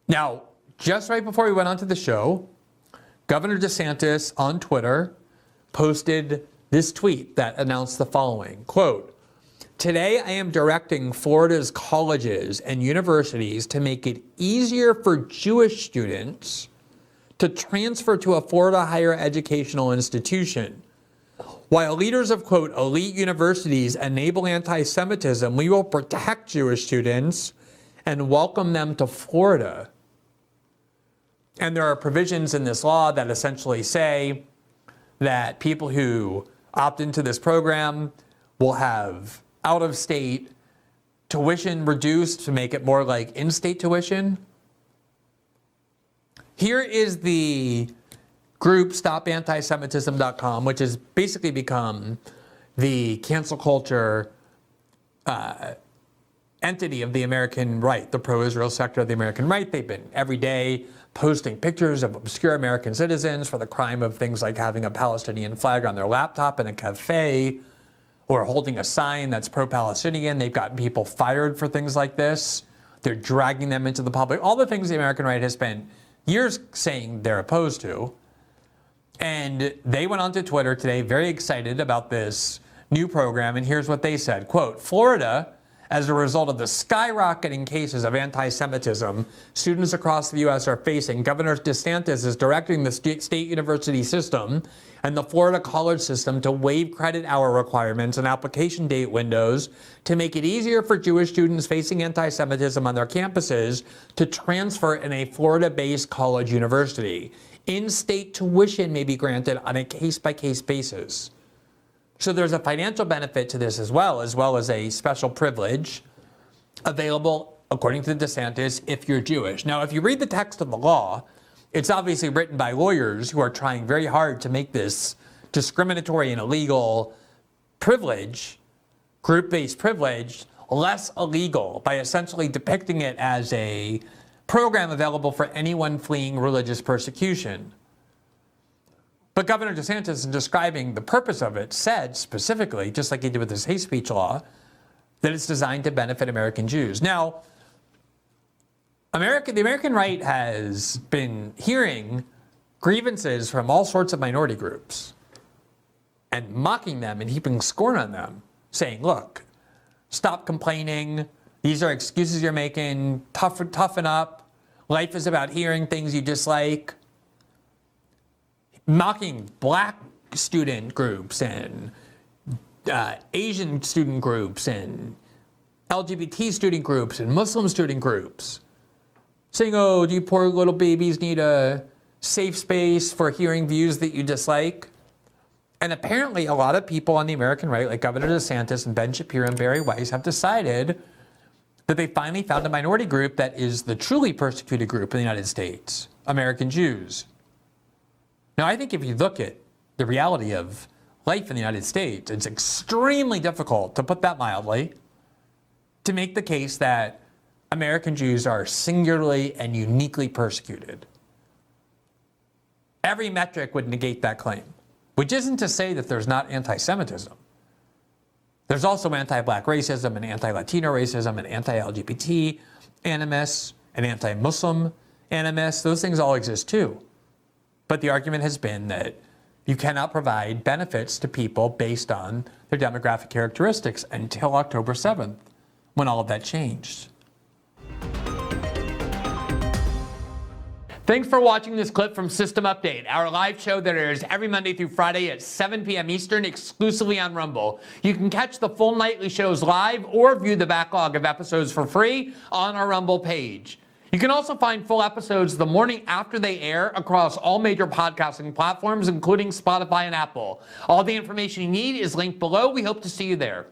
Now, just right before we went on to the show, Governor DeSantis on Twitter posted this tweet that announced the following, quote, "Today I am directing Florida's colleges and universities to make it easier for Jewish students to transfer to a Florida higher educational institution. While leaders of, quote, elite universities enable anti-Semitism, we will protect Jewish students and welcome them to Florida." And there are provisions in this law that essentially say that people who opt into this program will have out-of-state tuition reduced to make it more like in-state tuition. Here is the group StopAntisemitism.com, which has basically become the cancel culture entity of the American right, the pro-Israel sector of the American right. They've been every day posting pictures of obscure American citizens for the crime of things like having a Palestinian flag on their laptop in a cafe or holding a sign that's pro-Palestinian. They've gotten people fired for things like this. They're dragging them into the public. All the things the American right has spent years saying they're opposed to. And they went onto Twitter today very excited about this new program. And here's what they said, quote, "Florida, as a result of the skyrocketing cases of anti-Semitism students across the U.S. are facing, Governor DeSantis is directing the state university system and the Florida college system to waive credit hour requirements and application date windows to make it easier for Jewish students facing anti-Semitism on their campuses to transfer in a Florida-based college university. In-state tuition may be granted on a case-by-case basis." So there's a financial benefit to this as well as a special privilege available, according to DeSantis, if you're Jewish. Now, if you read the text of the law, it's obviously written by lawyers who are trying very hard to make this discriminatory and illegal privilege, group-based privilege, less illegal by essentially depicting it as a program available for anyone fleeing religious persecution. But Governor DeSantis, in describing the purpose of it, said specifically, just like he did with his hate speech law, that it's designed to benefit American Jews. Now, the American right has been hearing grievances from all sorts of minority groups and mocking them and heaping scorn on them, saying, look, stop complaining. These are excuses you're making. Toughen up. Life is about hearing things you dislike. Mocking black student groups and Asian student groups and LGBT student groups and Muslim student groups. Saying, oh, do you poor little babies need a safe space for hearing views that you dislike? And apparently a lot of people on the American right, like Governor DeSantis and Ben Shapiro and Barry Weiss, have decided that they finally found a minority group that is the truly persecuted group in the United States, American Jews. Now, I think if you look at the reality of life in the United States, it's extremely difficult, to put that mildly, to make the case that American Jews are singularly and uniquely persecuted. Every metric would negate that claim, which isn't to say that there's not anti-Semitism. There's also anti-black racism and anti-Latino racism and anti-LGBT animus and anti-Muslim animus. Those things all exist too. But the argument has been that you cannot provide benefits to people based on their demographic characteristics until October 7th, when all of that changed. Thanks for watching this clip from System Update, our live show that airs every Monday through Friday at 7 p.m. Eastern, exclusively on Rumble. You can catch the full nightly shows live or view the backlog of episodes for free on our Rumble page. You can also find full episodes the morning after they air across all major podcasting platforms, including Spotify and Apple. All the information you need is linked below. We hope to see you there.